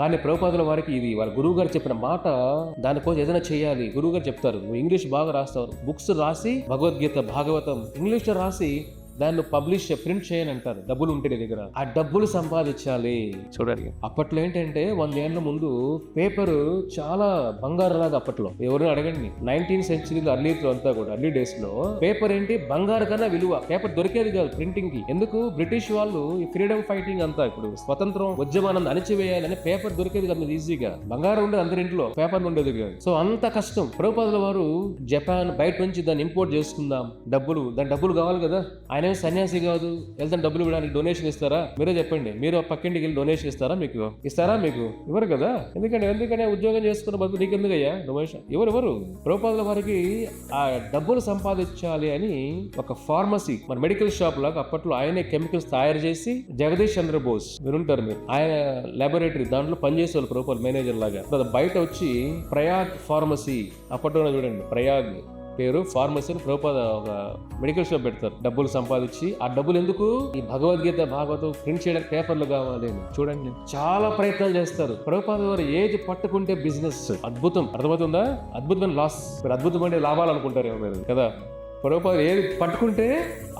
కానీ ప్రభుపాదుల వారికి ఇది వాళ్ళ గురువు గారు చెప్పిన మాట, దానికోసం ఏదైనా చేయాలి. గురువు గారు చెప్తారు, నువ్వు ఇంగ్లీష్ బాగా రాస్తావు, బుక్స్ రాసి భగవద్గీత భాగవతం ఇంగ్లీష్ లో రాసి దాన్ని పబ్లిష్ ప్రింట్ చేయని అంటారు. డబ్బులు ఉంటే నీ దగ్గర, ఆ డబ్బులు సంపాదించాలి. చూడండి, అప్పట్లో ఏంటంటే 100 ఏళ్ల ముందు పేపర్ చాలా బంగారు లాగా. అప్పట్లో ఎవరైనా అడగండి, 19th సెంచరీలో అర్లీ డేస్ లో పేపర్ ఏంటి, బంగారు కన్నా విలువ. పేపర్ దొరికేది కాదు ప్రింటింగ్ కి. ఎందుకు, బ్రిటిష్ వాళ్ళు ఈ ఫ్రీడమ్ ఫైటింగ్ అంతా, ఇప్పుడు స్వతంత్రం ఉద్యమాన్ని అణిచివేయాలని పేపర్ దొరికేది కాదు ఈజీగా. బంగారం ఉండేది అందరి ఇంట్లో, పేపర్ ఉండేది కాదు. సో అంత కష్టం. ప్రభుపాదుల వారు జపాన్ బయట నుంచి దాన్ని ఇంపోర్ట్ చేసుకుందాం, దాని డబ్బులు కావాలి కదా. ఆయన సన్యాసి కాదు, వెళ్తాను డబ్బులు ఇవ్వడానికి డొనేషన్ ఇస్తారా? మీరే చెప్పండి. మీరు పక్కింటికి వెళ్ళి డొనేషన్ ఇస్తారా? మీకు ఇవ్వరు కదా. ఎందుకంటే ఉద్యోగం చేసుకున్న బతుకు నీకెందుకయ్యా డొనేషన్? ఎవరు ప్రభుపాదుల వారికి ఆ డబ్బులు సంపాదించాలి అని ఒక ఫార్మసీ, మన మెడికల్ షాప్ లాగా అప్పట్లో ఆయనే కెమికల్స్ తయారు చేసి, జగదీష్ చంద్ర బోస్ మీరు ఆయన లాబొరేటరీ దాంట్లో పనిచేసేవాళ్ళు ప్రభుపాద మేనేజర్ లాగా. బయట వచ్చి ప్రయాగ్ ఫార్మసీ, అప్పట్లో చూడండి ప్రయాగ్ పేరు ఫార్మసీ, ప్రభుపాద ఒక మెడికల్ షాప్ పెడతారు. డబ్బులు సంపాదించి, ఆ డబ్బులు ఎందుకు, ఈ భగవద్గీత భాగవతం ప్రింట్ చేయడానికి పేపర్లు కావాలి. చూడండి, చాలా ప్రయత్నాలు చేస్తారు. ప్రభుపాద వారు ఏది పట్టుకుంటే బిజినెస్ అద్భుతం. అర్థమవుతుందా? అద్భుతమైన లాస్. అద్భుతమైన లాభాలు అనుకుంటారు మీరు కదా. ప్రభుపాద ఏది పట్టుకుంటే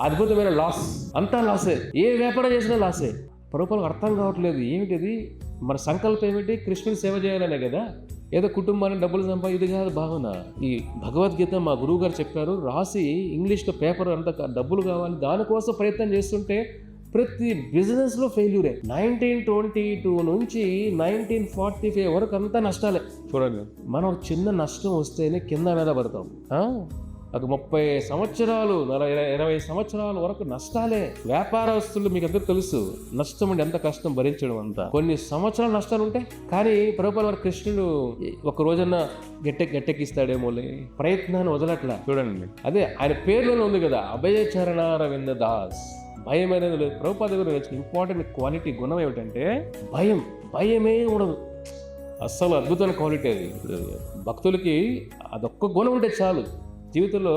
అద్భుతమైన లాస్, అంతా లాసే. ఏ వ్యాపారం చేసినా లాసే. ప్రభుపాదకు అర్థం కావట్లేదు, ఏమిటిది మన సంకల్పం ఏమిటి, కృష్ణుని సేవ చేయాలనే కదా. ఏదో కుటుంబానికి డబ్బులు ఇది కాదు భావన. ఈ భగవద్గీత మా గురువు గారు చెప్పారు, రాసి ఇంగ్లీష్లో పేపర్ అంతా డబ్బులు కావాలి, దానికోసం ప్రయత్నం చేస్తుంటే ప్రతి బిజినెస్ లో ఫెయిల్యూరే. 1922 నుంచి 1945 వరకు అంతా నష్టాలే. చూడండి, మనం చిన్న నష్టం వస్తేనే కింద మీద పడతాం. ఒక 30 సంవత్సరాలు 20 సంవత్సరాల వరకు నష్టాలే. వ్యాపారస్తులు మీకు అందరూ తెలుసు, నష్టం అంటే ఎంత కష్టం భరించడం అంతా. కొన్ని సంవత్సరాలు నష్టాలు ఉంటాయి, కానీ ప్రభుపాద వారి కృష్ణుడు ఒక రోజన్నా గట్టెక్కిస్తాడేమోలే, ప్రయత్నాన్ని వదలట్లా. చూడండి, అదే ఆయన పేరులోనే ఉంది కదా, అభయ చరణారవింద దాస్. భయం అనేది లేదు. ప్రభుపాద గారు ఇంపార్టెంట్ క్వాలిటీ, గుణం ఏమిటంటే భయమే ఉండదు. అస్సలు అద్భుతమైన క్వాలిటీ అది. భక్తులకి అదొక్క గుణం ఉంటే చాలు. జీవితంలో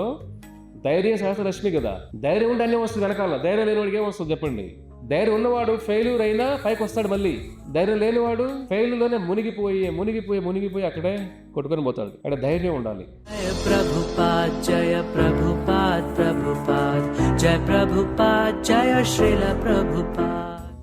ధైర్య సహస్రలక్ష్మి కదా. ధైర్యం ఉంటే అన్నీ వస్తుంది వెనకాల. ధైర్యం లేనివాడికి ఏం వస్తుంది చెప్పండి? ధైర్యం ఉన్నవాడు ఫెయిల్యూర్ అయినా పైకి వస్తాడు మళ్ళీ. ధైర్యం లేనివాడు ఫెయిల్యూర్లోనే మునిగిపోయి అక్కడే కొట్టుకొని పోతాడు. అక్కడ ధైర్యం ఉండాలి. ప్రభుపాద్ జయ ప్రభుపాద్ ప్రభుపాద్ జయ ప్రభుపాద్ జయ శ్రీల ప్రభుపాద్.